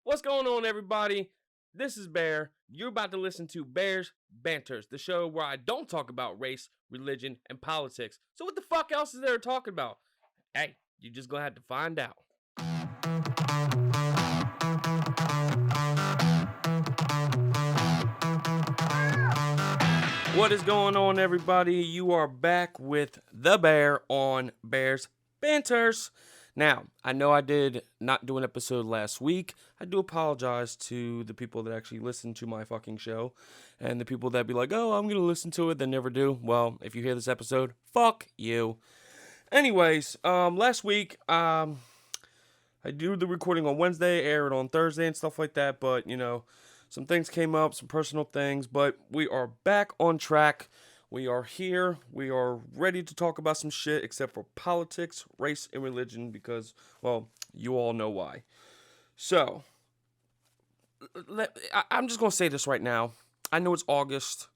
What's going on, everybody? This is Bear. You're about to listen to Bear's Banters, the show where I don't talk about race, religion, and politics. So what the fuck else is there to talk about? Hey, you're just gonna have to find out. What is going on, everybody? You are back with the Bear on Bear's Banters. Now, I know I did not do an episode last week. I do apologize to the people that actually listen to my fucking show and the people that be like, oh, I'm going to listen to it, they never do. Well, if you hear this episode, fuck you. Anyways, last week, I do the recording on Wednesday, air it on Thursday and stuff like that, but, some things came up, some personal things, but we are back on track. We are here. We are ready to talk about some shit except for politics, race, and religion because, well, you all know why. So, I'm just going to say this right now. I know it's August,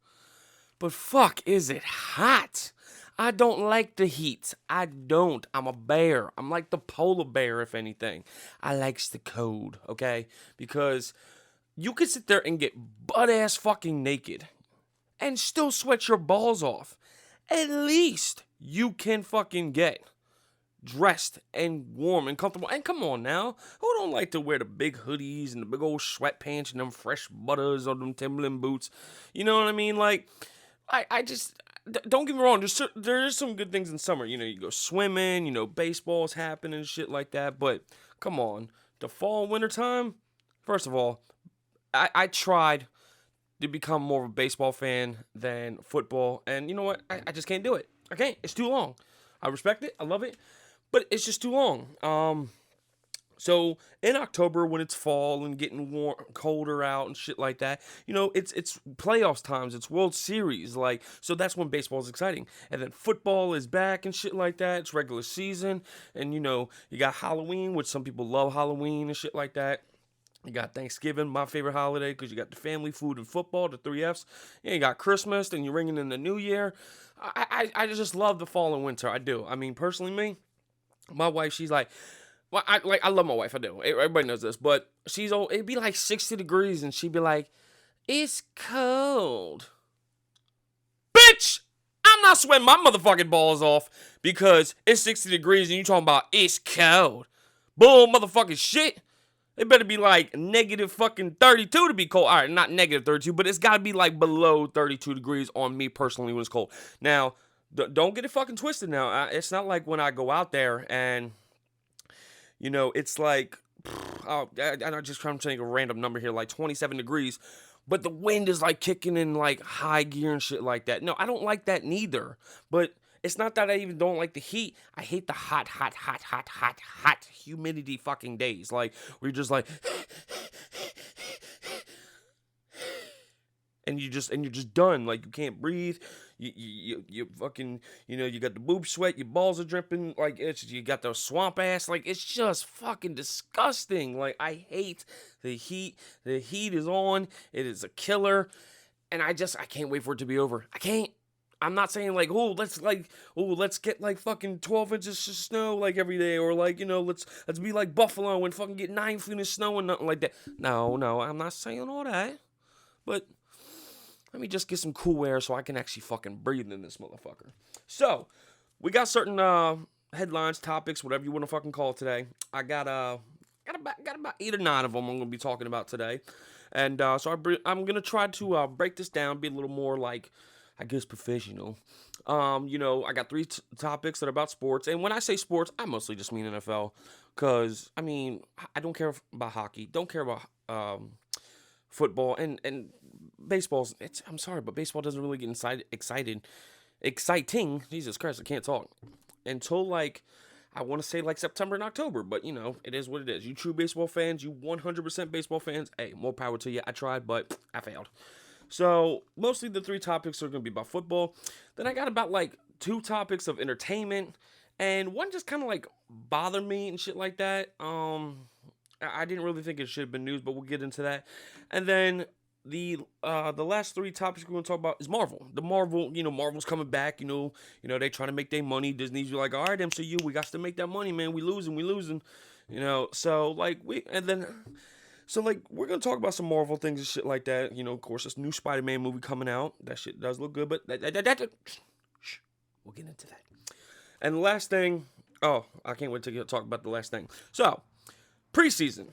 but fuck, is it hot? I don't like the heat. I don't. I'm a bear. I'm like the polar bear, if anything. I likes the cold, okay? Because you can sit there and get butt-ass fucking naked and still sweat your balls off. At least you can fucking get dressed and warm and comfortable. And come on now, who don't like to wear the big hoodies and the big old sweatpants and them fresh butters or them Timberland boots? You know what I mean? Like, I just, don't get me wrong, there is some good things in summer. You go swimming, baseball's happening and shit like that. But come on, the fall, winter time, first of all, I tried to become more of a baseball fan than football. And you know what? I just can't do it. I can't. It's too long. I respect it. I love it. But it's just too long. So in October when it's fall and getting warm, colder out and shit like that, it's playoffs times. It's World Series. So that's when baseball is exciting. And then football is back and shit like that. It's regular season. And, you got Halloween, which some people love Halloween and shit like that. You got Thanksgiving, my favorite holiday, because you got the family, food, and football, the 3 Fs. Yeah, you got Christmas, then you're ringing in the New Year. I just love the fall and winter. I do. I mean, personally, my wife, she's like, well, I love my wife. I do. Everybody knows this, but it'd be like 60 degrees, and she'd be like, it's cold. Bitch! I'm not sweating my motherfucking balls off because it's 60 degrees and you talking about it's cold. Bull motherfucking shit. It better be like negative fucking 32 to be cold. All right, not negative 32, but it's got to be like below 32 degrees on me personally when it's cold. Now, don't get it fucking twisted now. It's not like when I go out there and, it's like, I'm just trying to take a random number here, like 27 degrees, but the wind is like kicking in like high gear and shit like that. No, I don't like that neither, but it's not that I even don't like the heat. I hate the hot humidity fucking days. Like, where you're just like, and you're just done. Like, you can't breathe. You fucking, you got the boob sweat. Your balls are dripping. Like, you got the swamp ass. Like, it's just fucking disgusting. Like, I hate the heat. The heat is on. It is a killer. And I can't wait for it to be over. I can't. I'm not saying like, let's get like fucking 12 inches of snow like every day, or like, let's be like Buffalo and fucking get 9 feet of snow and nothing like that. No, I'm not saying all that. But let me just get some cool air so I can actually fucking breathe in this motherfucker. So, we got certain headlines, topics, whatever you want to fucking call it today. I got about 8 or 9 of them I'm gonna be talking about today, and so I'm gonna try to break this down, be a little more like, I guess, professional. I got 3 topics that are about sports. And when I say sports, I mostly just mean NFL. Because, I mean, I don't care about hockey. Don't care about football. And baseball's, I'm sorry, but baseball doesn't really get exciting. Jesus Christ, I can't talk. Until, like, I want to say, like, September and October. But, it is what it is. You true baseball fans, you 100% baseball fans, hey, more power to you. I tried, but I failed. So, mostly the 3 topics are going to be about football. Then I got about, like, 2 topics of entertainment. And one just kind of, like, bothered me and shit like that. I didn't really think it should have been news, but we'll get into that. And then the last 3 topics we're going to talk about is Marvel. The Marvel, Marvel's coming back, they trying to make their money. Disney's like, all right, MCU, we got to make that money, man. We losing. So, like, and then So, like, we're going to talk about some Marvel things and shit like that. You know, of course, this new Spider-Man movie coming out. That shit does look good, but shh, we'll get into that. And the last thing, oh, I can't wait to talk about the last thing. So, preseason.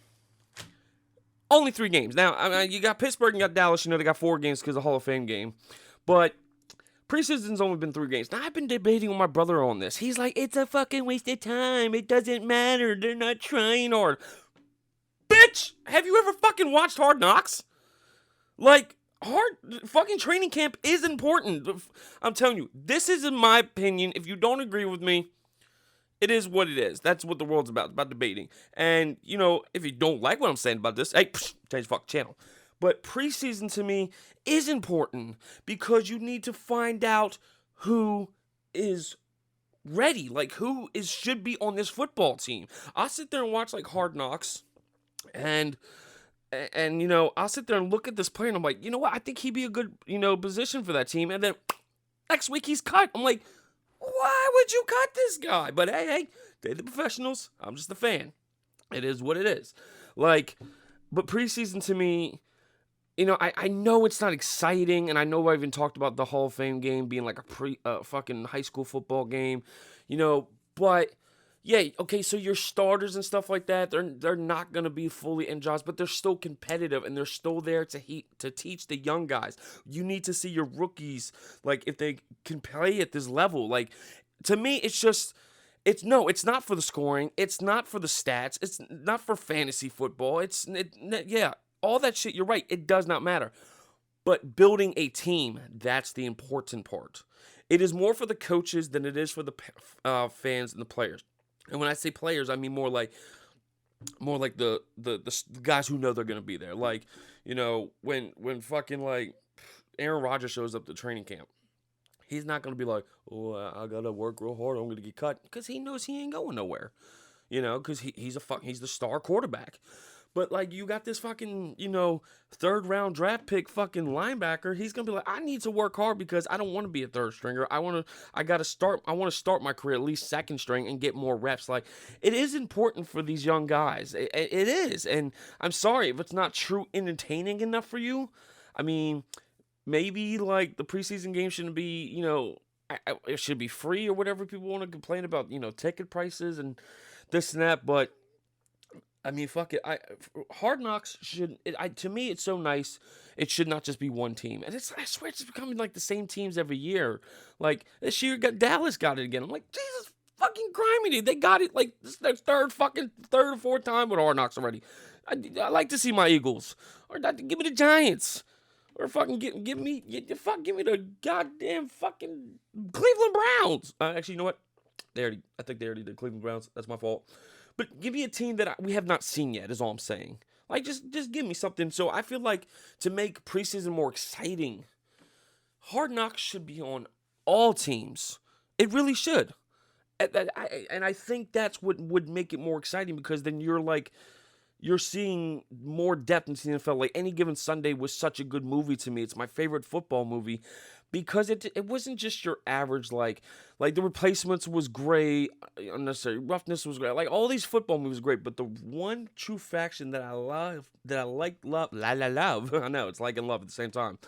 Only 3 games. Now, I mean, you got Pittsburgh and you got Dallas. You know, they got 4 games because of the Hall of Fame game. But preseason's only been 3 games. Now, I've been debating with my brother on this. He's like, it's a fucking waste of time. It doesn't matter. They're not trying hard. Bitch, have you ever fucking watched Hard Knocks? Like, fucking training camp is important. I'm telling you, this is in my opinion. If you don't agree with me, it is what it is. That's what the world's about. It's about debating. And, you know, if you don't like what I'm saying about this, hey, change the fucking channel. But preseason to me is important because you need to find out who is ready, like who should be on this football team. I'll sit there and watch like Hard Knocks, and you know, I'll sit there and look at this player and I'm like, you know what, I think he'd be a good, you know, position for that team. And then next week he's cut. I'm like, why would you cut this guy? But hey, they're the professionals. I'm just a fan. It is what it is. Like, but preseason to me, you know, I know it's not exciting, and I know I even talked about the Hall of Fame game being like a fucking high school football game, you know, but yeah, okay, so your starters and stuff like that, they're not gonna be fully energized, but they're still competitive and they're still there to teach the young guys. You need to see your rookies, like if they can play at this level. Like, to me, it's not for the scoring, it's not for the stats, it's not for fantasy football. Yeah, all that shit. You're right, it does not matter. But building a team, that's the important part. It is more for the coaches than it is for the fans and the players. And when I say players, I mean more like the guys who know they're gonna be there. Like, you know, when fucking like Aaron Rodgers shows up to training camp, he's not gonna be like, oh, I gotta work real hard, I'm gonna get cut, because he knows he ain't going nowhere. You know, because he's the star quarterback. But, like, you got this fucking, you know, 3rd round draft pick fucking linebacker. He's going to be like, I need to work hard because I don't want to be a 3rd stringer. I want to start my career at least 2nd string and get more reps. Like, it is important for these young guys. It is. And I'm sorry if it's not true entertaining enough for you. I mean, maybe, like, the preseason game shouldn't be, you know, it should be free or whatever people want to complain about, you know, ticket prices and this and that. But I mean, fuck it. Hard Knocks to me, it's so nice. It should not just be one team, and I swear it's becoming like the same teams every year. Like this year, Dallas got it again. I'm like, Jesus fucking criminy, they got it like this is their third or 4th time with Hard Knocks already. I like to see my Eagles, or give me the Giants, or fucking give me the goddamn fucking Cleveland Browns. Actually, you know what? I think they already did Cleveland Browns. That's my fault. But give me a team that we have not seen yet, is all I'm saying. Like, just give me something. So I feel like to make preseason more exciting, Hard Knocks should be on all teams. It really should. And I think that's what would make it more exciting, because then you're seeing more depth into the NFL. Like, Any Given Sunday was such a good movie to me. It's my favorite football movie because it wasn't just your average, like The Replacements was great, Unnecessary Roughness was great. Like, all these football movies were great, but the one true faction that I love, I know, it's like and love at the same time,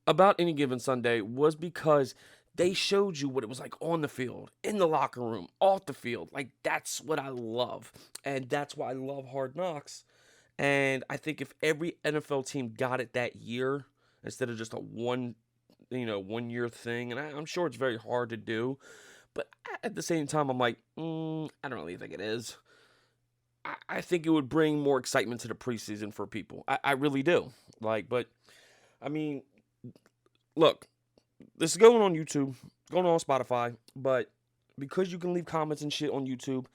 about Any Given Sunday was because they showed you what it was like on the field, in the locker room, off the field. Like, that's what I love. And that's why I love Hard Knocks. And I think if every NFL team got it that year, instead of just a one year thing, and I'm sure it's very hard to do, but at the same time, I'm like, I don't really think it is. I think it would bring more excitement to the preseason for people. I really do. Like, but, I mean, look, this is going on YouTube, going on Spotify, but because you can leave comments and shit on YouTube,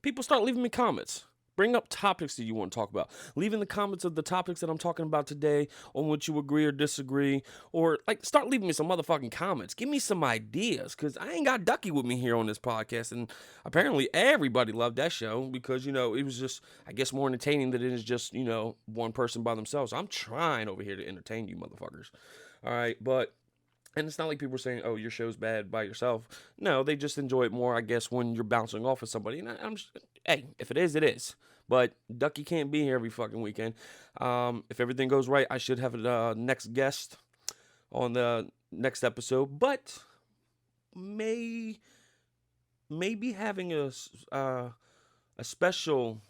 people start leaving me comments. Bring up topics that you want to talk about. Leave in the comments of the topics that I'm talking about today, on which you agree or disagree. Or, like, start leaving me some motherfucking comments. Give me some ideas, because I ain't got Ducky with me here on this podcast. And apparently everybody loved that show because, you know, it was just, I guess, more entertaining than it is just, you know, one person by themselves. I'm trying over here to entertain you motherfuckers. All right, but... And it's not like people are saying, oh, your show's bad by yourself. No, they just enjoy it more, I guess, when you're bouncing off of somebody. And hey, if it is, it is. But Ducky can't be here every fucking weekend. If everything goes right, I should have a next guest on the next episode. But maybe having a special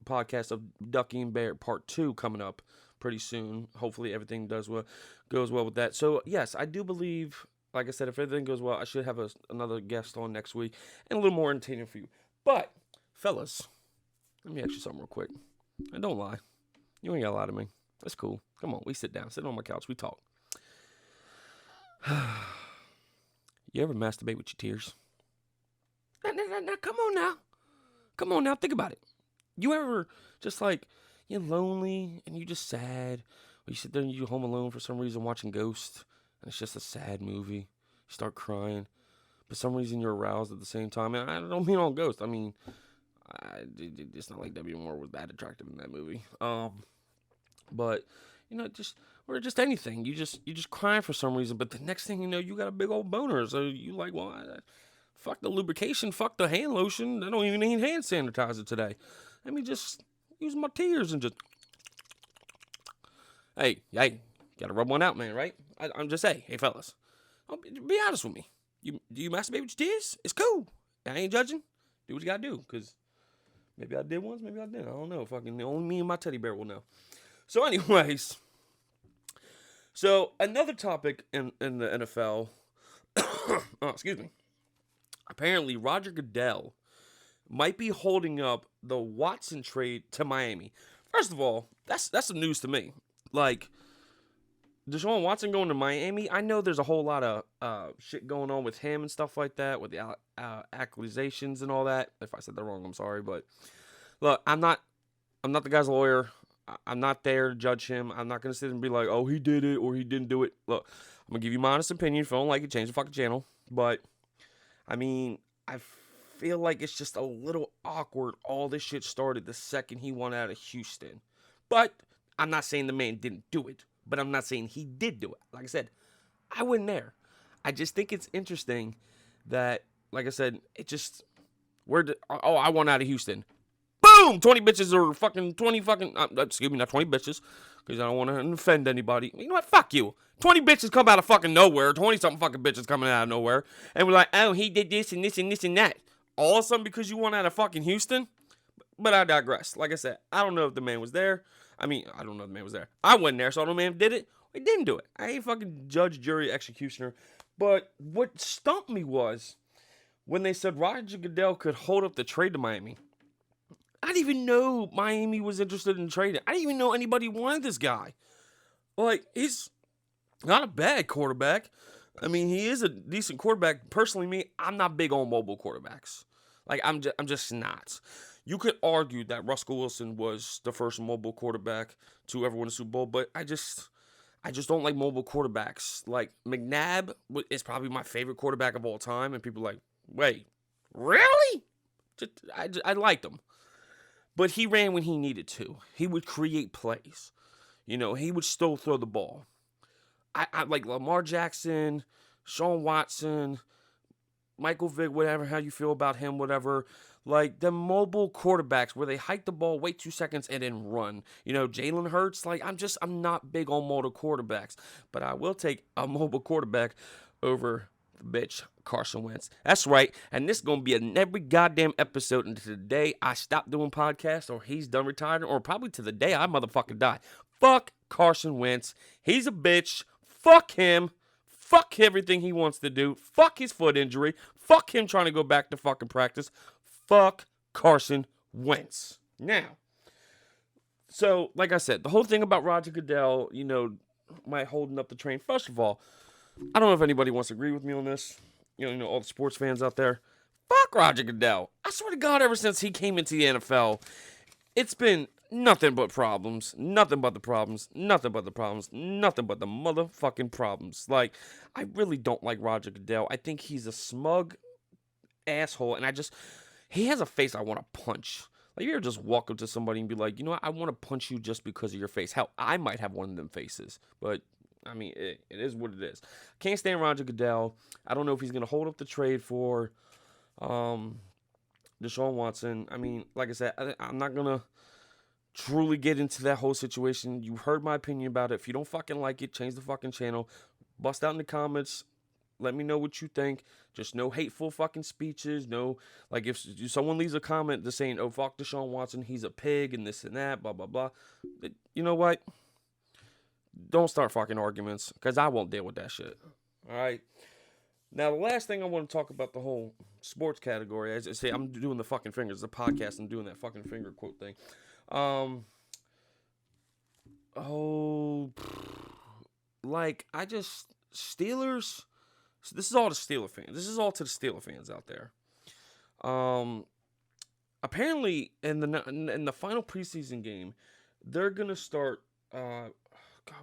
podcast of Ducky and Bear Part 2 coming up pretty soon. Hopefully everything goes well with that. So, yes, I do believe, like I said, if everything goes well, I should have another guest on next week and a little more entertaining for you. But, fellas, let me ask you something real quick. And don't lie. You ain't got to lie to me. That's cool. Come on, we sit down. Sit on my couch. We talk. You ever masturbate with your tears? Now, come on now. Come on now, think about it. You ever just like, you're lonely and you're just sad, or you sit there and you're home alone for some reason watching Ghost, and it's just a sad movie. You start crying, but some reason you're aroused at the same time. And I don't mean on Ghost. I mean, it's not like Debbie Moore was that attractive in that movie. But or just anything. You just crying for some reason, but the next thing you know, you got a big old boner. So you like, well, fuck the lubrication, fuck the hand lotion. I don't even need hand sanitizer today. Let me just use my tears and just, hey, gotta rub one out, man, right? I'm just saying, hey, fellas, be honest with me. Do you masturbate with your tears? It's cool. I ain't judging. Do what you gotta do, because maybe I did once, maybe I didn't. I don't know. Fucking only me and my teddy bear will know. So anyways, another topic in the NFL, oh, excuse me. Apparently, Roger Goodell might be holding up the Watson trade to Miami. First of all, that's some news to me. Like, Deshaun Watson going to Miami, I know there's a whole lot of shit going on with him and stuff like that, with the accusations and all that. If I said that wrong, I'm sorry. But, look, I'm not the guy's lawyer. I'm not there to judge him. I'm not going to sit and be like, oh, he did it or he didn't do it. Look, I'm going to give you my honest opinion. If you don't like it, change the fucking channel. But, I mean, I feel like it's just a little awkward. All this shit started the second he won out of Houston. But I'm not saying the man didn't do it. But I'm not saying he did do it. Like I said, I wasn't there. I just think it's interesting that, like I said, I won out of Houston. Boom! 20 bitches or fucking 20 fucking, excuse me, not 20 bitches, because I don't want to offend anybody. You know what? Fuck you. 20 bitches come out of fucking nowhere. 20-something fucking bitches coming out of nowhere. And we're like, oh, he did this and this and this and that. All of a sudden because you won out of fucking Houston? But I digress. Like I said, I don't know if the man was there. I don't know if the man was there. I wasn't there, so I don't know if the man did it or he didn't do it. I ain't fucking judge, jury, executioner. But what stumped me was when they said Roger Goodell could hold up the trade to Miami. I didn't even know Miami was interested in trading. I didn't even know anybody wanted this guy. Like, he's not a bad quarterback. I mean, he is a decent quarterback. Personally, I'm not big on mobile quarterbacks. Like, I'm just not. You could argue that Russell Wilson was the first mobile quarterback to ever win a Super Bowl, but I just don't like mobile quarterbacks. Like, McNabb is probably my favorite quarterback of all time, and people are like, wait, really? I liked him. But he ran when he needed to. He would create plays. He would still throw the ball. I like Lamar Jackson, Sean Watson, Michael Vick, whatever, how you feel about him, whatever. Like, the mobile quarterbacks where they hike the ball, wait 2 seconds, and then run. Jalen Hurts, like, I'm not big on mobile quarterbacks. But I will take a mobile quarterback over the bitch Carson Wentz. That's right. And this is going to be in every goddamn episode until the day I stop doing podcasts or he's done retiring or probably to the day I motherfucking die. Fuck Carson Wentz. He's a bitch. Fuck him. Fuck everything he wants to do. Fuck his foot injury. Fuck him trying to go back to fucking practice. Fuck Carson Wentz. Now, so like I said, the whole thing about Roger Goodell, my holding up the train. First of all, I don't know if anybody wants to agree with me on this. All the sports fans out there. Fuck Roger Goodell. I swear to God, ever since he came into the NFL, it's been nothing but problems. Nothing but the problems. Nothing but the problems. Nothing but the motherfucking problems. Like, I really don't like Roger Goodell. I think he's a smug asshole, and he has a face I want to punch. Like, you ever just walk up to somebody and be like, you know what, I want to punch you just because of your face. Hell, I might have one of them faces, but I mean, it is what it is. Can't stand Roger Goodell. I don't know if he's going to hold up the trade for Deshaun Watson, I mean, like I said, I'm not going to truly get into that whole situation. You heard my opinion about it. If you don't fucking like it, change the fucking channel. Bust out in the comments. Let me know what you think. Just no hateful fucking speeches. No, like if someone leaves a comment just saying, oh, fuck Deshaun Watson, he's a pig and this and that, blah, blah, blah. You know what? Don't start fucking arguments because I won't deal with that shit. All right. Now, the last thing I want to talk about the whole sports category, as I say, I'm doing the fucking fingers, the podcast, I'm doing that fucking finger quote thing. Like, Steelers, so this is all the Steeler fans. This is all to the Steeler fans out there. Apparently, in the final preseason game, they're going to start, God,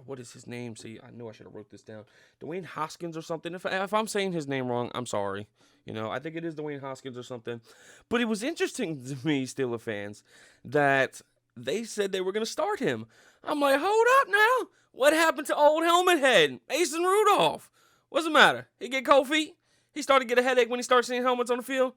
what is his name? See, I knew I should have wrote this down. Dwayne Hoskins or something. If I'm saying his name wrong, I'm sorry. You know, I think it is Dwayne Hoskins or something. But it was interesting to me, Steelers fans, that they said they were going to start him. I'm like, hold up now. What happened to old helmet head, Mason Rudolph? What's the matter? He get cold feet? He started to get a headache when he started seeing helmets on the field?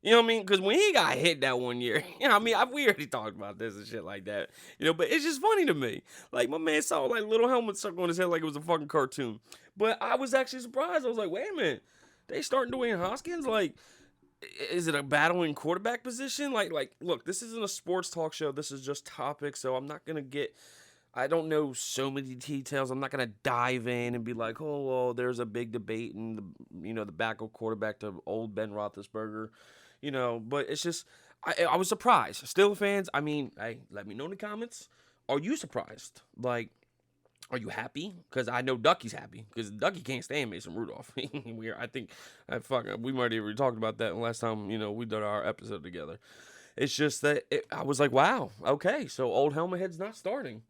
You know what I mean? Because when he got hit that one year, you know what I mean? We already talked about this and shit like that. You know, but it's just funny to me. Like, my man saw, like, little helmets stuck on his head like it was a fucking cartoon. But I was actually surprised. I was like, wait a minute. They starting Dwayne Hoskins? Like, is it a battling quarterback position? Like, look, this isn't a sports talk show. This is just topics, so I'm not going to get... I don't know so many details. I'm not going to dive in and be like, oh, well, there's a big debate in the backup quarterback to old Ben Roethlisberger. You know, but it's just, I was surprised. Steelers fans, I mean, hey, let me know in the comments. Are you surprised? Like, are you happy? Because I know Ducky's happy. Because Ducky can't stand Mason Rudolph. We might have already talked about that last time, we did our episode together. It's just that I was like, wow, okay, so old helmet head's not starting.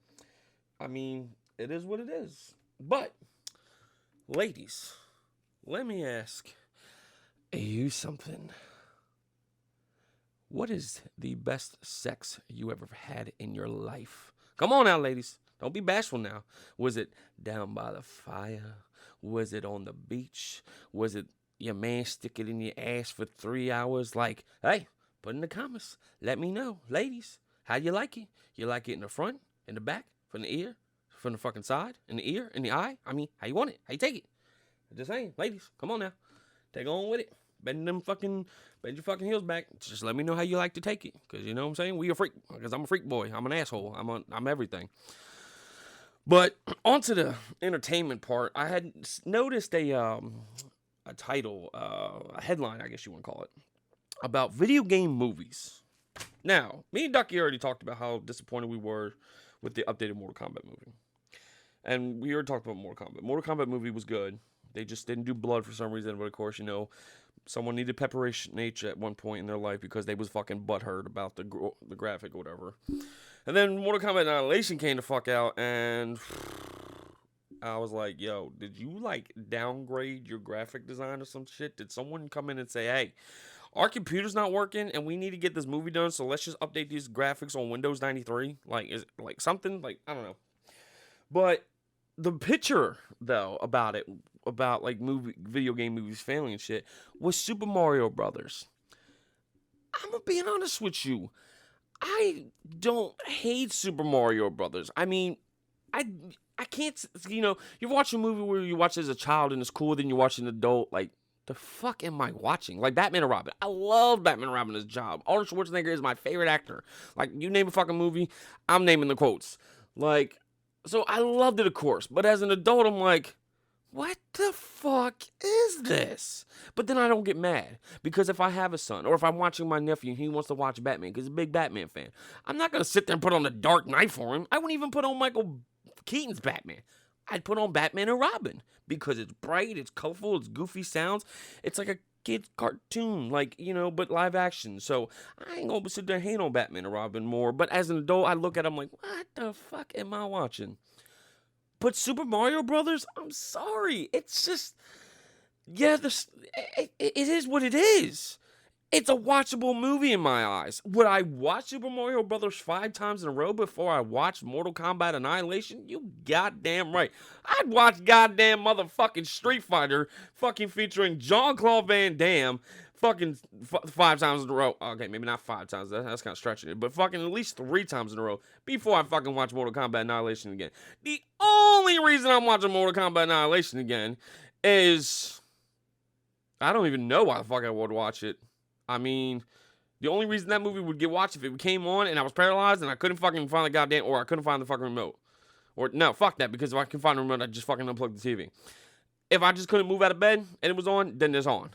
I mean, it is what it is. But, ladies, let me ask you something. What is the best sex you ever had in your life? Come on now, ladies. Don't be bashful now. Was it down by the fire? Was it on the beach? Was it your man stick it in your ass for 3 hours? Like, hey, put in the comments. Let me know. Ladies, how you like it? You like it in the front, in the back, from the ear, from the fucking side, in the ear, in the eye? I mean, how you want it? How you take it? Just saying, ladies, come on now. Take on with it. Bend your fucking heels back. Just let me know how you like to take it. Because you know what I'm saying? We a freak. Because I'm a freak boy. I'm an asshole. I'm everything. But onto the entertainment part. I had noticed a title, a headline, I guess you want to call it, about video game movies. Now, me and Ducky already talked about how disappointed we were with the updated Mortal Kombat movie. And we already talked about Mortal Kombat. Mortal Kombat movie was good. They just didn't do blood for some reason. But of course, someone needed Preparation H at one point in their life because they was fucking butthurt about the graphic or whatever. And then Mortal Kombat Annihilation came the fuck out, and I was like, yo, did you, downgrade your graphic design or some shit? Did someone come in and say, hey, our computer's not working, and we need to get this movie done, so let's just update these graphics on Windows 93? Is it, something? I don't know. But the picture, though, about video game movies failing and shit, was Super Mario Brothers. I'm gonna be honest with you. I don't hate Super Mario Brothers. I mean, I can't, you watch a movie where you watch as a child and it's cool, then you watch an adult, the fuck am I watching? Like Batman and Robin. I love Batman and Robin as a child. Arnold Schwarzenegger is my favorite actor. You name a fucking movie, I'm naming the quotes. So I loved it, of course. But as an adult, I'm like, what the fuck is this? But then I don't get mad. Because if I have a son, or if I'm watching my nephew and he wants to watch Batman, because he's a big Batman fan, I'm not going to sit there and put on the Dark Knight for him. I wouldn't even put on Michael Keaton's Batman. I'd put on Batman and Robin. Because it's bright, it's colorful, it's goofy sounds. It's like a kid's cartoon, but live action. So I ain't going to sit there and hate on Batman and Robin more. But as an adult, I look at him like, what the fuck am I watching? But Super Mario Brothers, I'm sorry. It's just, yeah, it is what it is. It's a watchable movie in my eyes. Would I watch Super Mario Brothers 5 times in a row before I watched Mortal Kombat Annihilation? You goddamn right. I'd watch goddamn motherfucking Street Fighter fucking featuring Jean-Claude Van Damme fucking 5 times in a row. Okay, maybe not 5 times. That's kind of stretching it. But fucking at least 3 times in a row before I fucking watch Mortal Kombat Annihilation again. The only reason I'm watching Mortal Kombat Annihilation again is I don't even know why the fuck I would watch it. I mean, the only reason that movie would get watched if it came on and I was paralyzed and I couldn't fucking find the goddamn, or I couldn't find the fucking remote. Or, no, fuck that, because if I can find the remote, I just fucking unplug the TV. If I just couldn't move out of bed and it was on, then it's on.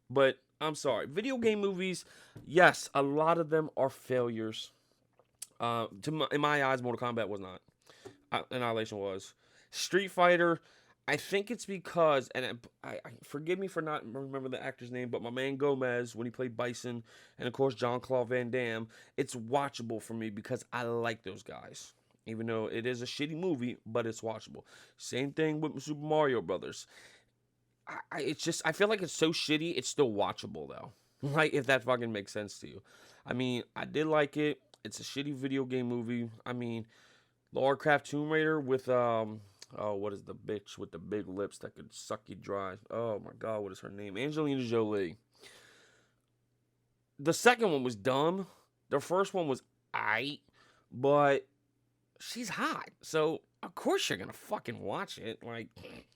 But, I'm sorry. Video game movies, yes, a lot of them are failures. In my eyes, Mortal Kombat was not. Annihilation was. Street Fighter, I think it's because, and I forgive me for not remember the actor's name, but my man Gomez, when he played Bison, and of course Jean-Claude Van Damme, it's watchable for me because I like those guys. Even though it is a shitty movie, but it's watchable. Same thing with Super Mario Brothers. It's just, I feel like it's so shitty, it's still watchable though. Like, if that fucking makes sense to you. I mean, I did like it. It's a shitty video game movie. I mean, Lara Croft Tomb Raider with, oh, what is the bitch with the big lips that could suck you dry? Oh my god, what is her name? Angelina Jolie. The second one was dumb. The first one was aight, but she's hot. So, of course you're gonna fucking watch it. Like,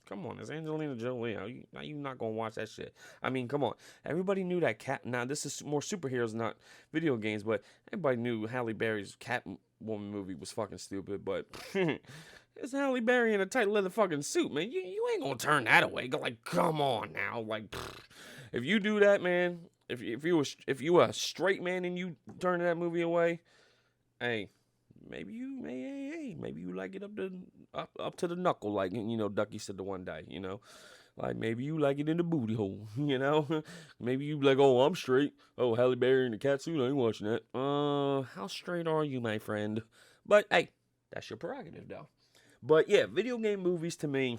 come on, it's Angelina Jolie. How you not gonna watch that shit? I mean, come on. Everybody knew that cat. Now, this is more superheroes, not video games, but everybody knew Halle Berry's Catwoman movie was fucking stupid, but it's Halle Berry in a tight leather fucking suit, man. You ain't gonna turn that away. Go like, come on now. Like, if you do that, man, if you were a straight man and you turn that movie away, hey, maybe you like it up to the knuckle, like, you know, Ducky said the one day, you know. Like, maybe you like it in the booty hole, you know? Maybe you like, oh, I'm straight. Oh, Halle Berry in the cat suit, I ain't watching that. How straight are you, my friend? But, hey, that's your prerogative, though. But, yeah, video game movies, to me,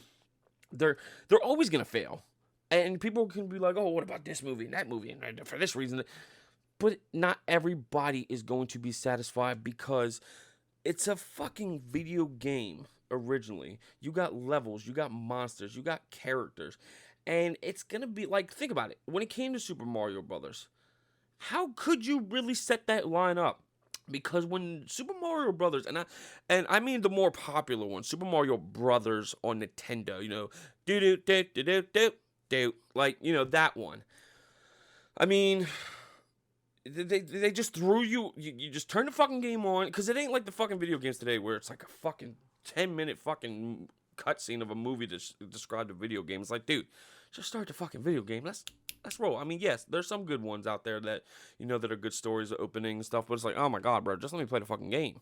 they're always going to fail. And people can be like, oh, what about this movie and that movie? And for this reason. But not everybody is going to be satisfied because it's a fucking video game originally. You got levels, you got monsters, you got characters. And it's going to be like, think about it. When it came to Super Mario Brothers, how could you really set that line up? Because when Super Mario Brothers, and I mean the more popular one, Super Mario Brothers on Nintendo, you know, like, you know, that one. I mean, they just threw you just turn the fucking game on, because it ain't like the fucking video games today where it's like a fucking 10-minute fucking cutscene of a movie to describe the video game. It's like, dude, just start the fucking video game. Let's roll. I mean, yes, there's some good ones out there that, you know, that are good stories, opening and stuff, but it's like, oh my god, bro, just let me play the fucking game.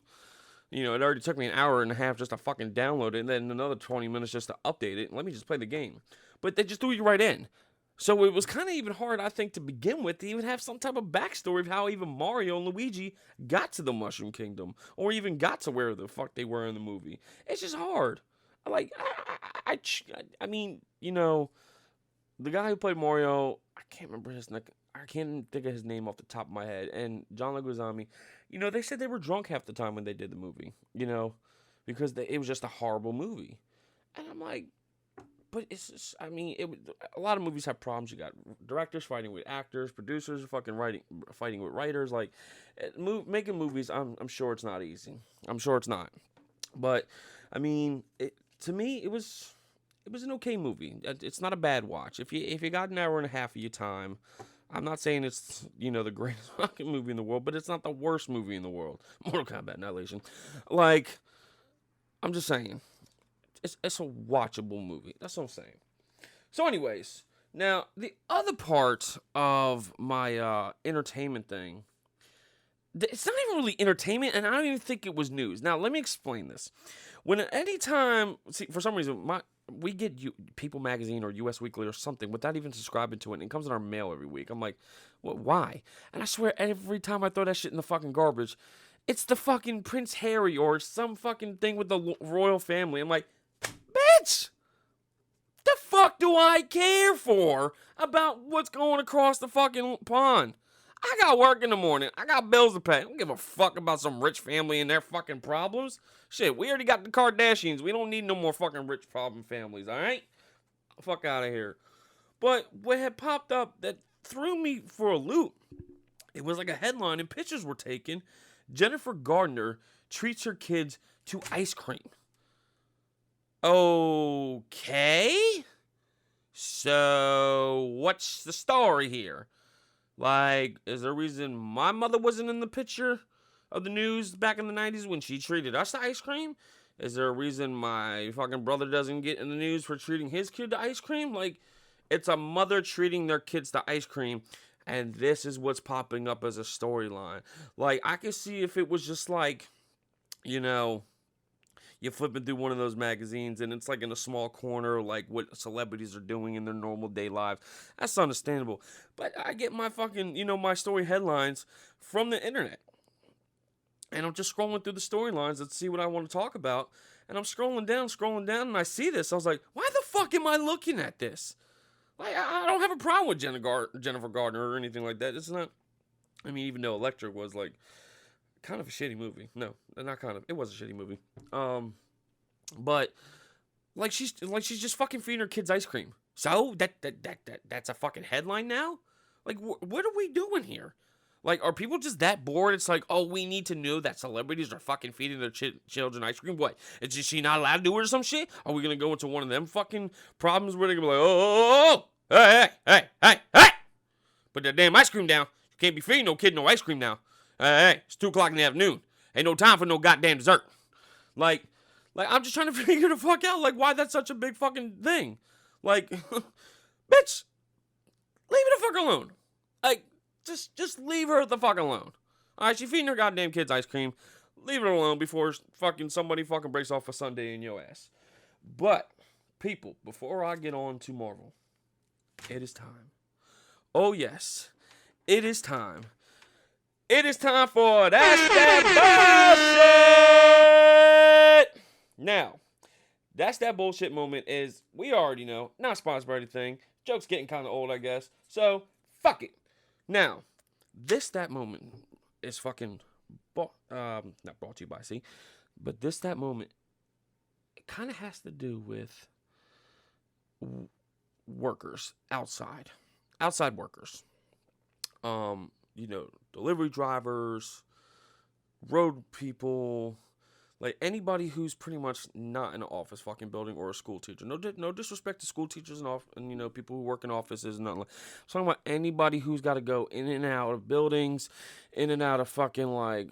You know, it already took me an hour and a half just to fucking download it, and then another 20 minutes just to update it, and let me just play the game. But they just threw you right in. So it was kind of even hard, I think, to begin with, to even have some type of backstory of how even Mario and Luigi got to the Mushroom Kingdom, or even got to where the fuck they were in the movie. It's just hard. Like, I mean, you know, the guy who played Mario, I can't remember I can't think of his name off the top of my head, and John Leguizamo, you know, they said they were drunk half the time when they did the movie, you know, because it was just a horrible movie. And I'm like, but it's just, I mean, a lot of movies have problems. You got directors fighting with actors, producers fighting with writers. Like, making movies, I'm sure it's not easy. I'm sure it's not. But, I mean, to me, it was an okay movie. It's not a bad watch. If you got an hour and a half of your time, I'm not saying it's, you know, the greatest fucking movie in the world, but it's not the worst movie in the world. Mortal Kombat Annihilation. Like, I'm just saying. It's a watchable movie. That's what I'm saying. So anyways, now the other part of my entertainment thing, it's not even really entertainment, and I don't even think it was news. Now let me explain this. For some reason, we get People Magazine or US Weekly or something without even subscribing to it, and it comes in our mail every week. I'm like, what? Why? And I swear, every time I throw that shit in the fucking garbage, it's the fucking Prince Harry or some fucking thing with the royal family. I'm like, bitch, the fuck do I care for about what's going across the fucking pond? I got work in the morning. I got bills to pay. I don't give a fuck about some rich family and their fucking problems. Shit, we already got the Kardashians. We don't need no more fucking rich problem families, all right? Fuck out of here. But what had popped up that threw me for a loop, it was like a headline and pictures were taken. Jennifer Gardner treats her kids to ice cream. Okay. So, what's the story here? Like, is there a reason my mother wasn't in the picture of the news back in the 90s when she treated us to ice cream? Is there a reason my fucking brother doesn't get in the news for treating his kid to ice cream? Like, it's a mother treating their kids to ice cream, and this is what's popping up as a storyline. Like, I can see if it was just like, you know, you're flipping through one of those magazines and it's like in a small corner, like what celebrities are doing in their normal day lives. That's understandable. But I get my fucking, my story headlines from the internet. And I'm just scrolling through the storylines and see what I want to talk about. And I'm scrolling down, and I see this. I was like, why the fuck am I looking at this? Like, I don't have a problem with Jennifer Gardner or anything like that. It's not, even though Electra was like, kind of a shitty movie. No, not kind of. It was a shitty movie. But like she's just fucking feeding her kids ice cream. So that's a fucking headline now. Like, what are we doing here? Like, are people just that bored? It's like, oh, we need to know that celebrities are fucking feeding their children ice cream. What? Is she not allowed to do it or some shit? Are we gonna go into one of them fucking problems where they're gonna be like, oh, hey, put that damn ice cream down. You can't be feeding no kid no ice cream now. Hey, it's 2 o'clock in the afternoon. Ain't no time for no goddamn dessert. Like, I'm just trying to figure the fuck out, like, why that's such a big fucking thing. Like, bitch, leave it the fuck alone. Like, just leave her the fuck alone. Alright, she feeding her goddamn kids ice cream. Leave it alone before somebody fucking breaks off a Sunday in your ass. But, people, before I get on to Marvel, it is time. Oh, yes. It is time. It is time for That's That Bullshit! Now, That's That Bullshit moment is, we already know, not sponsored by anything. Joke's getting kind of old, I guess. So, fuck it. Now, that moment is fucking, not brought to you by C, but that moment, it kind of has to do with workers outside workers. Delivery drivers, road people, like anybody who's pretty much not in an office fucking building or a school teacher. No disrespect to school teachers and people who work in offices and nothing like. I'm talking about anybody who's got to go in and out of buildings, in and out of fucking like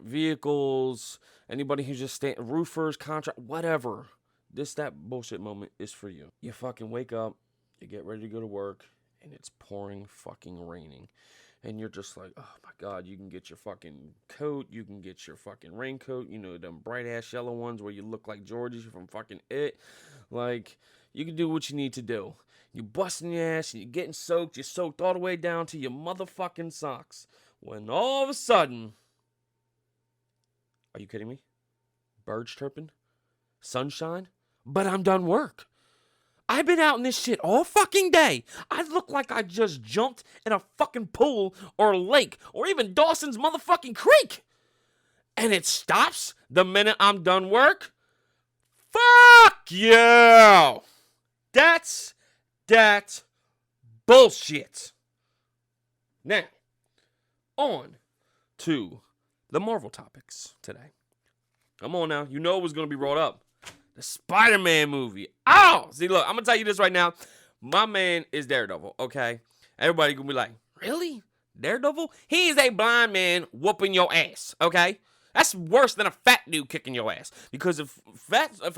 vehicles. Anybody who's just roofers, contract, whatever. That bullshit moment is for you. You fucking wake up, you get ready to go to work, and it's pouring fucking raining. And you're just like, oh my God, you can get your fucking coat, you can get your fucking raincoat, them bright ass yellow ones where you look like Georgie from fucking It. Like, you can do what you need to do. You busting your ass and you're getting soaked, you're soaked all the way down to your motherfucking socks. When all of a sudden, are you kidding me? Birds chirping? Sunshine? But I'm done work. I've been out in this shit all fucking day. I look like I just jumped in a fucking pool or a lake or even Dawson's motherfucking Creek. And it stops the minute I'm done work? Fuck you! That's that bullshit. Now, on to the Marvel topics today. Come on now. You know it was going to be brought up. The Spider-Man movie. Oh! See, look, I'm going to tell you this right now. My man is Daredevil, okay? Everybody going to be like, really? Daredevil? He is a blind man whooping your ass, okay? That's worse than a fat dude kicking your ass. Because if a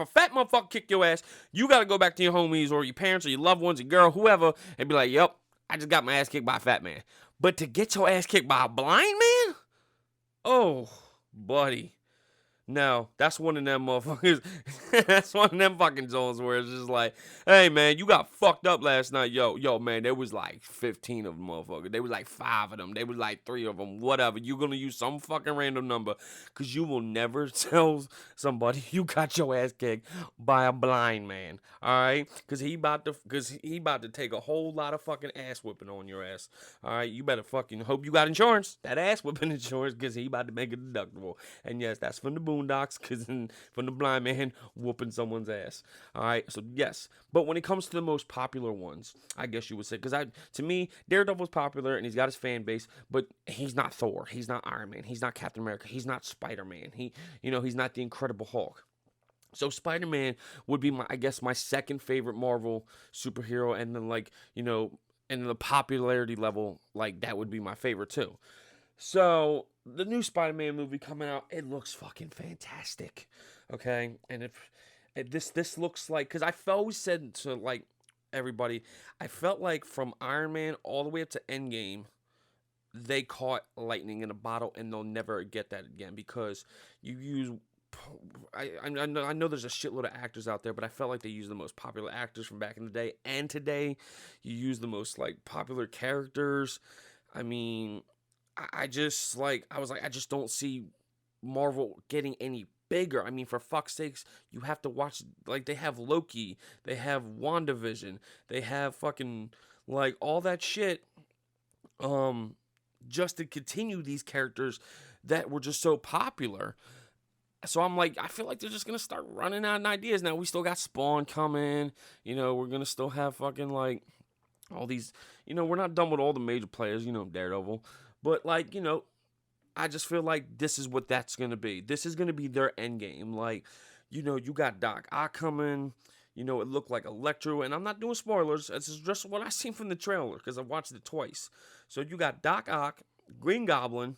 fat motherfucker kick your ass, you got to go back to your homies or your parents or your loved ones, your girl, whoever, and be like, yep, I just got my ass kicked by a fat man. But to get your ass kicked by a blind man? Oh, buddy. No, that's one of them motherfuckers. That's one of them fucking zones where it's just like, hey man, you got fucked up last night. Yo, man, there was like 15 of them motherfuckers. There was like 5 of them. There was like 3 of them. Whatever. You're gonna use some fucking random number, cause you will never tell somebody you got your ass kicked by a blind man. All right, cause he about to take a whole lot of fucking ass whipping on your ass. All right, you better fucking hope you got insurance. That ass whipping insurance, cause he about to make a deductible. And yes, that's from the Boondocks, cause from the blind man whooping someone's ass. All right, so yes, but when it comes to the most popular ones, I guess you would say, cause to me, Daredevil's popular and he's got his fan base, but he's not Thor, he's not Iron Man, he's not Captain America, he's not Spider Man, he's not the Incredible Hulk. So Spider-Man would be I guess my second favorite Marvel superhero, and then and the popularity level, like that would be my favorite too. So the new Spider-Man movie coming out, it looks fucking fantastic. Okay, and if this looks like, because I've always said to like everybody, I felt like from Iron Man all the way up to Endgame, they caught lightning in a bottle, and they'll never get that again because you use. I know there's a shitload of actors out there, but I felt like they used the most popular actors from back in the day, and today you use the most like popular characters. I mean, I just like I was like I just don't see Marvel getting any bigger. I mean, for fuck's sakes, you have to watch, like, they have Loki, they have WandaVision, they have fucking like all that shit um just to continue these characters that were just so popular. So I'm like, I feel like they're just gonna start running out of ideas. Now we still got Spawn coming. We're gonna still have fucking like all these. We're not done with all the major players. Daredevil, but like I just feel like this is what that's gonna be. This is gonna be their end game. Like, you got Doc Ock coming. It looked like Electro, and I'm not doing spoilers. This is just what I seen from the trailer because I watched it twice. So you got Doc Ock, Green Goblin.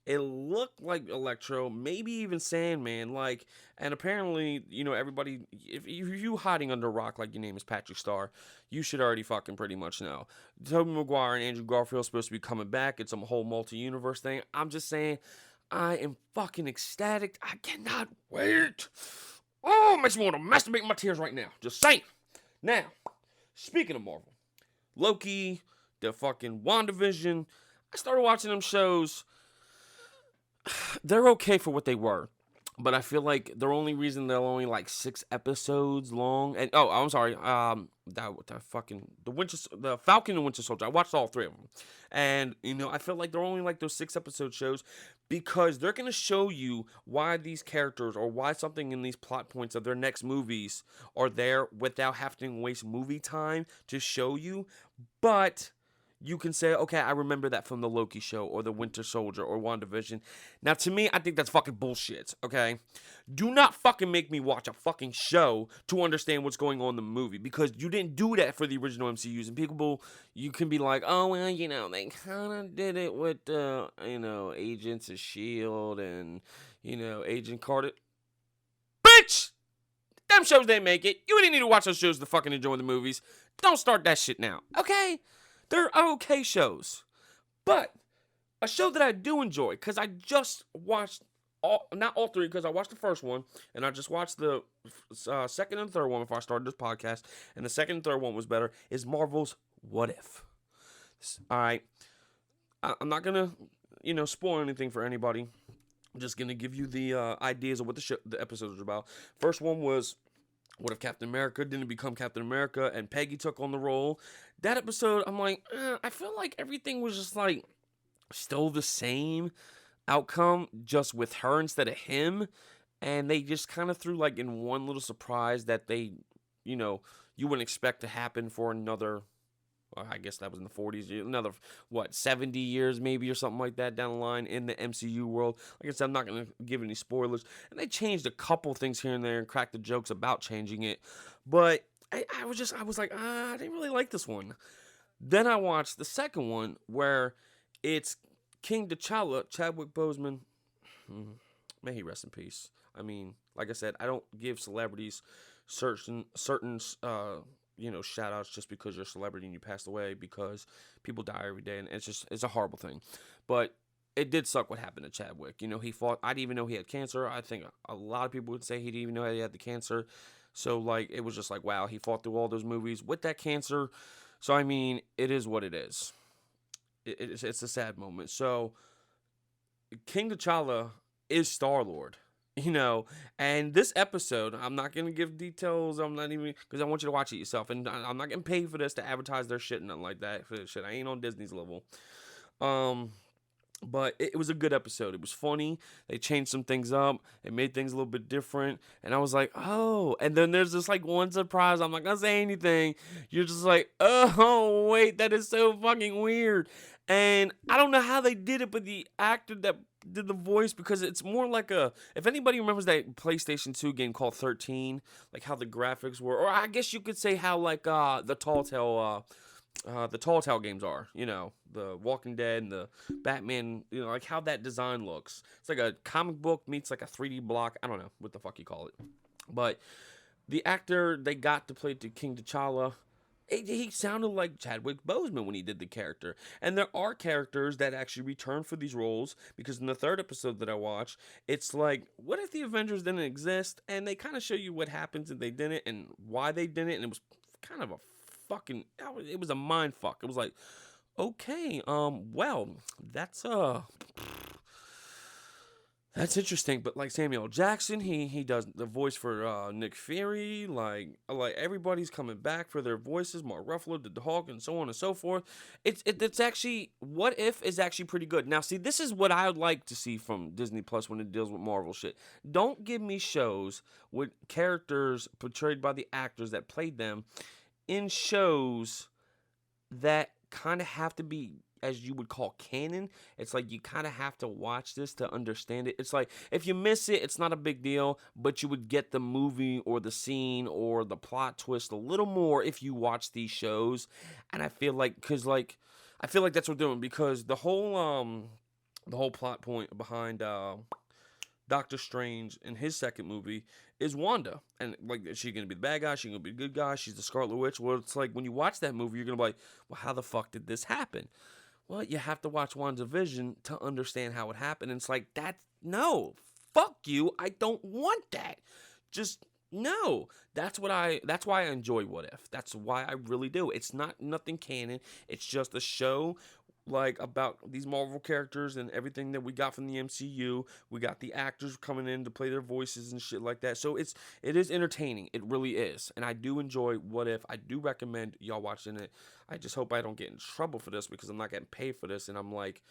It looked like Electro, maybe even Sandman, like, and apparently, everybody, if you hiding under a rock like your name is Patrick Star, you should already fucking pretty much know. Tobey Maguire and Andrew Garfield supposed to be coming back. It's a whole multi-universe thing. I'm just saying, I am fucking ecstatic. I cannot wait. Oh, makes me want to masturbate my tears right now. Just saying. Now, speaking of Marvel, Loki, the fucking WandaVision, I started watching them shows. They're okay for what they were, but I feel like the only reason they're only like 6 episodes long. And oh, I'm sorry, the Falcon and Winter Soldier. I watched all 3 of them, and I feel like they're only like those 6 episode shows because they're gonna show you why these characters or why something in these plot points of their next movies are there without having to waste movie time to show you, but you can say, okay, I remember that from the Loki show or the Winter Soldier or WandaVision. Now, to me, I think that's fucking bullshit, okay? Do not fucking make me watch a fucking show to understand what's going on in the movie because you didn't do that for the original MCUs. And people, you can be like, oh, well, they kind of did it with, Agents of S.H.I.E.L.D. and, Agent Carter. Bitch! Them shows didn't make it. You didn't need to watch those shows to fucking enjoy the movies. Don't start that shit now, okay? They're okay shows. But a show that I do enjoy, because I just watched, not all 3, because I watched the first one, and I just watched the second and third one before I started this podcast, and the second and third one was better, is Marvel's What If. Alright, I'm not going to, spoil anything for anybody. I'm just going to give you the ideas of what the episodes are about. First one was, what if Captain America didn't become Captain America and Peggy took on the role? That episode, I'm like, I feel like everything was just like still the same outcome, just with her instead of him. And they just kind of threw like in one little surprise that they, you wouldn't expect to happen for another, I guess that was in the 40s, another, 70 years maybe or something like that down the line in the MCU world. Like I said, I'm not going to give any spoilers. And they changed a couple things here and there and cracked the jokes about changing it. But I was like, I didn't really like this one. Then I watched the second one where it's King T'Challa, Chadwick Boseman. May he rest in peace. I mean, like I said, I don't give celebrities certain shout outs just because you're a celebrity and you passed away, because people die every day and it's a horrible thing. But it did suck what happened to Chadwick. You know, he fought. I didn't even know he had cancer. I think a lot of people would say he didn't even know he had the cancer. So like, it was just like, wow, he fought through all those movies with that cancer. So I mean, it is what it is. It's a sad moment. So King T'Challa is Star Lord. You know, and this episode, I'm not gonna give details. I'm not even because I want you to watch it yourself, and I'm not getting paid for this to advertise their shit, nothing like that. For this shit, I ain't on Disney's level. Um, but it was a good episode. It was funny. They changed some things up. They made things a little bit different. And I was like, oh. And then there's just like one surprise. I'm not going to say anything. You're just like, oh, wait, that is so fucking weird. And I don't know how they did it, but the actor that did the voice, because it's more like a, if anybody remembers that PlayStation 2 game called 13, like how the graphics were, or I guess you could say how like the Telltale games are, you know, the Walking Dead and the Batman, you know, like how that design looks. It's like a comic book meets like a 3D block. I don't know what the fuck you call it. But the actor they got to play King T'Challa, he sounded like Chadwick Boseman when he did the character. And there are characters that actually return for these roles, because in the third episode that I watched, it's like, what if the Avengers didn't exist? And they kind of show you what happens if they didn't and why they didn't. And it was kind of a fucking, it was a mind fuck. It was like, okay, well, that's interesting. But like Samuel L. Jackson, he does the voice for Nick Fury. Like everybody's coming back for their voices. Mark Ruffalo did the Hulk, and so on and so forth. It's actually, What If is actually pretty good. Now, see, this is what I would like to see from Disney Plus when it deals with Marvel shit. Don't give me shows with characters portrayed by the actors that played them in shows that kind of have to be, as you would call, canon. It's like you kind of have to watch this to understand it. It's like if you miss it, it's not a big deal, but you would get the movie or the scene or the plot twist a little more if you watch these shows. And I feel like, I feel like that's what we're doing, because the whole plot point behind Doctor Strange in his second movie is Wanda. And like, is she gonna be the bad guy? Is she gonna be the good guy? She's the Scarlet Witch. Well, it's like when you watch that movie, you're gonna be like, well, how the fuck did this happen? Well, you have to watch WandaVision to understand how it happened. And it's like, no, fuck you. I don't want that. Just no. That's why I enjoy What If. That's why I really do. It's not nothing canon. It's just a show like about these Marvel characters and everything that we got from the MCU. We got the actors coming in to play their voices and shit like that. So it is entertaining. It really is. And I do enjoy What If. I do recommend y'all watching it. I just hope I don't get in trouble for this, because I'm not getting paid for this. And I'm like,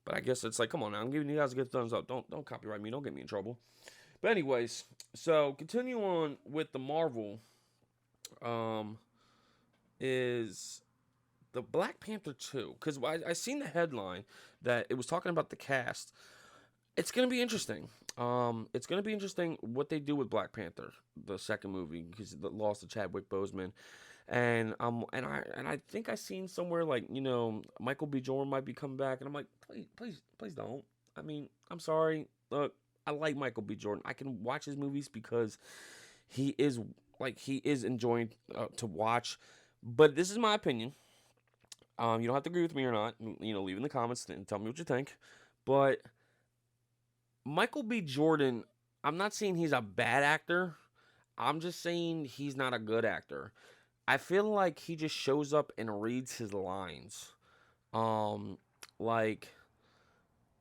but I guess it's like, come on now, I'm giving you guys a good thumbs up. Don't copyright me. Don't get me in trouble. But anyways, so continue on with the Marvel. Is the Black Panther 2, because I seen the headline that it was talking about the cast. It's gonna be interesting. It's gonna be interesting what they do with Black Panther, the second movie, because the loss of Chadwick Boseman, and I think I seen somewhere like, you know, Michael B. Jordan might be coming back, and I'm like, please don't. I mean, I'm sorry. Look, I like Michael B. Jordan. I can watch his movies because he is enjoying to watch. But this is my opinion. You don't have to agree with me or not. You know, leave in the comments and tell me what you think. But Michael B. Jordan, I'm not saying he's a bad actor. I'm just saying he's not a good actor. I feel like he just shows up and reads his lines. Like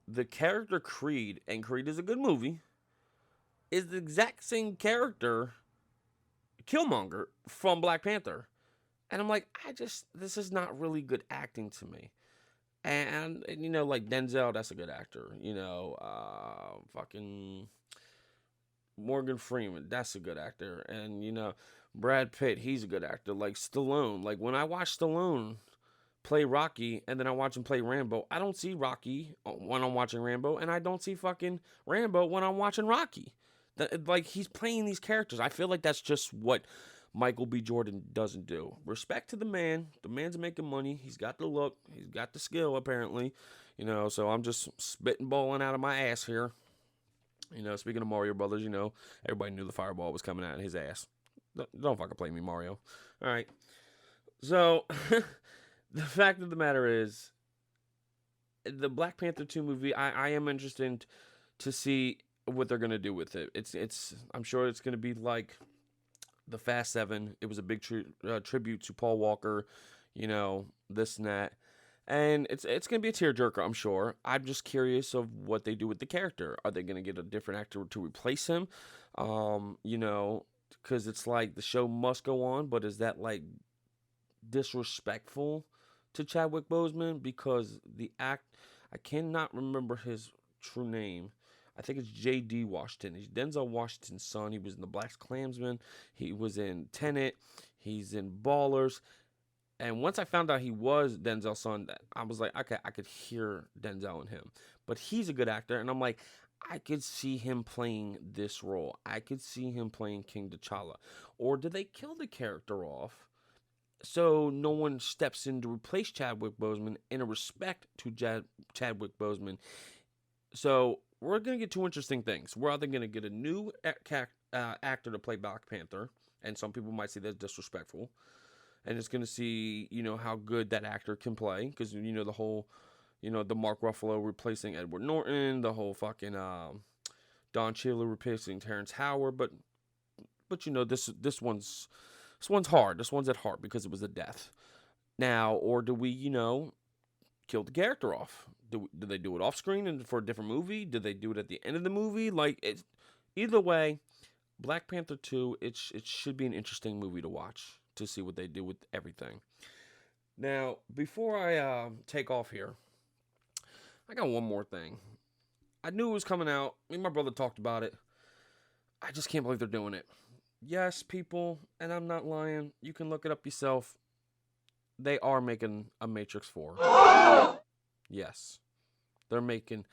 the character Creed, and Creed is a good movie, is the exact same character, Killmonger, from Black Panther. And I'm like, this is not really good acting to me. And you know, like Denzel, that's a good actor. You know, fucking Morgan Freeman, that's a good actor. And, you know, Brad Pitt, he's a good actor. Like Stallone, like when I watch Stallone play Rocky and then I watch him play Rambo, I don't see Rocky when I'm watching Rambo, and I don't see fucking Rambo when I'm watching Rocky. Like, he's playing these characters. I feel like that's just what Michael B. Jordan doesn't do. Respect to the man. The man's making money. He's got the look. He's got the skill, apparently. You know, so I'm just spitting balling out of my ass here. You know, speaking of Mario Brothers, you know, everybody knew the fireball was coming out of his ass. Don't fucking play me, Mario. All right. So, the fact of the matter is, the Black Panther 2 movie, I am interested to see what they're gonna do with it. I'm sure it's gonna be like the Fast Seven. It was a big tribute to Paul Walker, this and that, and it's gonna be a tearjerker. I'm sure. I'm just curious of what they do with the character. Are they gonna get a different actor to replace him? Because it's like the show must go on, but is that like disrespectful to Chadwick Boseman? Because I cannot remember his true name. I think it's J.D. Washington. He's Denzel Washington's son. He was in The Black Klansman. He was in Tenet. He's in Ballers. And once I found out he was Denzel's son, I was like, okay, I could hear Denzel in him. But he's a good actor, and I'm like, I could see him playing this role. I could see him playing King T'Challa. Or did they kill the character off so no one steps in to replace Chadwick Boseman in a respect to Chadwick Boseman? So we're going to get two interesting things. We're either going to get a new actor to play Black Panther, and some people might say that's disrespectful, and it's going to see, how good that actor can play, because, the whole, the Mark Ruffalo replacing Edward Norton, the whole fucking Don Cheadle replacing Terrence Howard, but this one's hard. This one's at heart because it was a death. Now, or do we, kill the character off? Do they do it off screen and for a different movie? Do they do it at the end of the movie? Like, either way, Black Panther 2, it should be an interesting movie to watch, to see what they do with everything. Now, before I take off here, I got one more thing. I knew it was coming out. Me and my brother talked about it. I just can't believe they're doing it. Yes, people, and I'm not lying. You can look it up yourself. They are making a Matrix 4. Yes. They're making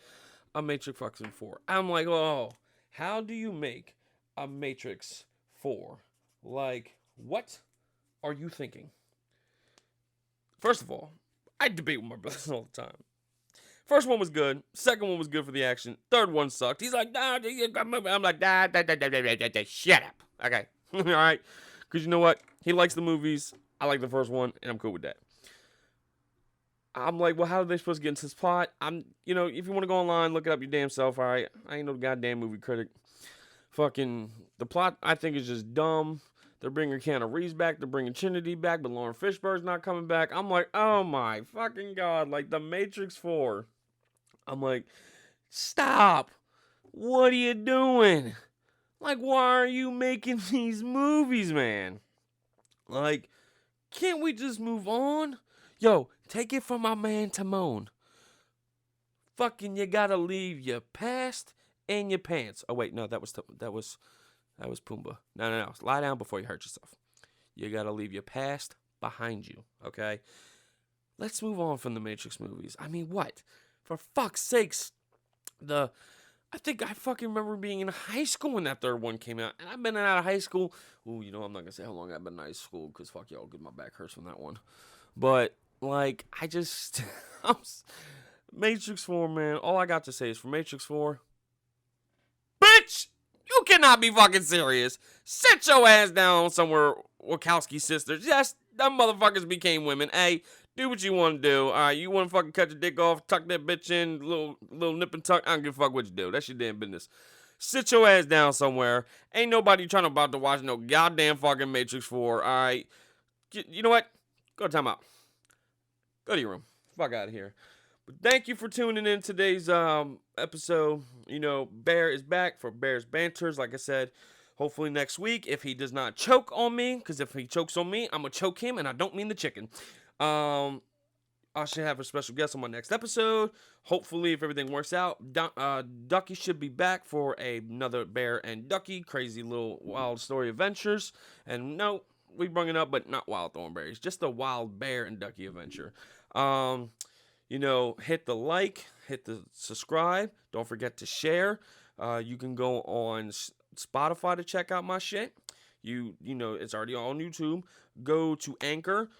a Matrix fucking 4. I'm like, oh, how do you make a Matrix 4? Like, what are you thinking? First of all, I debate with my brothers all the time. First one was good. Second one was good for the action. Third one sucked. He's like, nah, I'm like, shut up. Okay. All right. Because you know what? He likes the movies. I like the first one, and I'm cool with that. I'm like, well, how are they supposed to get into this plot? If you want to go online, look it up your damn self, all right? I ain't no goddamn movie critic. Fucking, the plot, I think, is just dumb. They're bringing Keanu Reeves back. They're bringing Trinity back, but Lauren Fishburne's not coming back. I'm like, oh my fucking God. Like, The Matrix 4. I'm like, stop. What are you doing? Like, why are you making these movies, man? Like, can't we just move on? Yo, take it from my man Timon. Fucking, you gotta leave your past in your pants. Oh wait, no, that was Pumbaa. No. Lie down before you hurt yourself. You gotta leave your past behind you. Okay. Let's move on from the Matrix movies. I mean, what? For fuck's sakes, I think I fucking remember being in high school when that third one came out. And I've been out of high school. Ooh, I'm not going to say how long I've been in high school because fuck y'all, because my back hurts from that one. But, like, Matrix 4, man, all I got to say is for Matrix 4, bitch, you cannot be fucking serious. Sit your ass down somewhere, Wachowski sisters. Yes, them motherfuckers became women. Hey, do what you want to do. All right, you want to fucking cut your dick off, tuck that bitch in, little nip and tuck. I don't give a fuck what you do. That's your damn business. Sit your ass down somewhere. Ain't nobody trying about to watch no goddamn fucking Matrix 4. All right, you know what? Go to timeout. Go to your room. Fuck out of here. But thank you for tuning in today's episode. Bear is back for Bear's Banters. Like I said, hopefully next week, if he does not choke on me, because if he chokes on me, I'm going to choke him, and I don't mean the chicken. I should have a special guest on my next episode. Hopefully, if everything works out, Ducky should be back for another Bear and Ducky crazy little wild story adventures. And no, we bring it up, but not Wild Thornberries, just a wild Bear and Ducky adventure. Hit the like, hit the subscribe. Don't forget to share. You can go on Spotify to check out my shit. It's already on YouTube. Go to Anchor,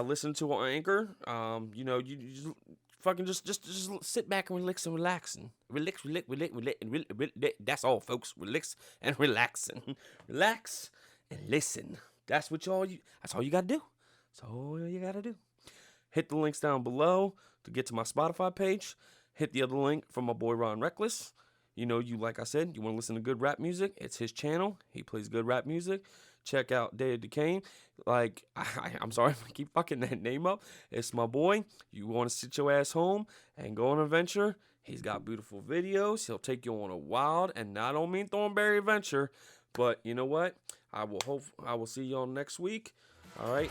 listen to Anchor. You just fucking just sit back and relax. That's all, folks. Relax and relaxing. Relax and listen. That's all you gotta do. That's all you gotta do. Hit the links down below to get to my Spotify page, hit the other link from my boy Ron Reckless. You know, like I said, you want to listen to good rap music, it's his channel. He plays good rap music. Check out Day of Decay. Like, I'm sorry if I keep fucking that name up. It's my boy. You want to sit your ass home and go on an adventure. He's got beautiful videos. He'll take you on a wild, and I don't mean Thornberry adventure, but you know what? I will see y'all next week. All right.